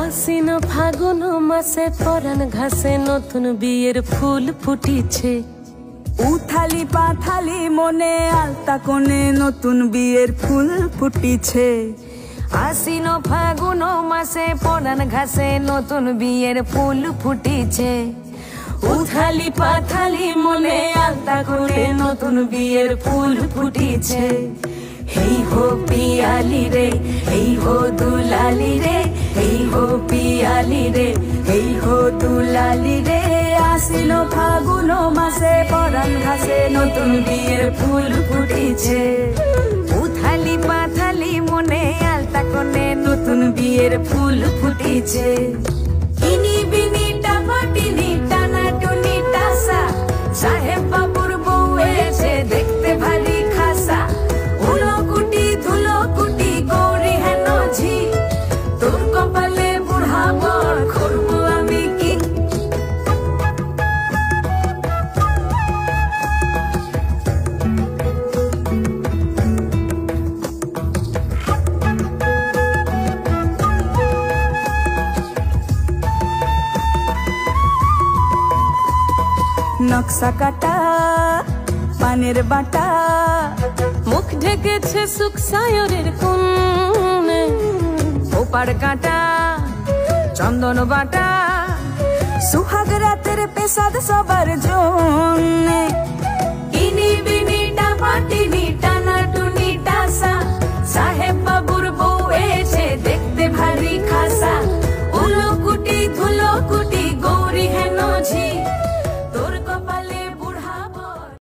আশ্বিন ফাগুন মাসে পরাণ ঘাসে নতুন বিয়ের ফুল ফুটিছে। উথালি পাথালি মনে আলতা কোণে নতুন বিয়ের ফুল ফুটিছে। আশ্বিন ফাগুন মাসে পরাণ ঘাসে নতুন বিয়ের ফুল ফুটিছে। উথালি পাথালি মনে আলতা কোণে নতুন বিয়ের ফুল ফুটিছে। হেই হো পিয়ালি রে, হেই হো দুলালি রে, হেই হো পিয়ালি রে, হেই হো দুলালি রে। আশ্বিন ফাগুন মাসে পরাণ ঘাসে নতুন বিয়ের ফুল ফুটিছে। উথালি পাথালি মনে আলতা কোণে নতুন বিয়ের ফুল ফুটিছে। ইনি বিনি টাপাটিনি টানা টুনি টাসা, সাহেব বাবুর বউ এসে দেখতে ভারী খাসা। উলো কুটি ধুলো কুটি গৌরী হেন ঝি, তোর কপালে বুড়া বর করবো আমি কি। নকশা কাটা পানের বাটা, মুখ ঢেকেছে সুখ সায়রের কোণে। ওপার কাটা চন্দন বাটা, সুহাগ রাতের পেশাদ সবার জন্যে।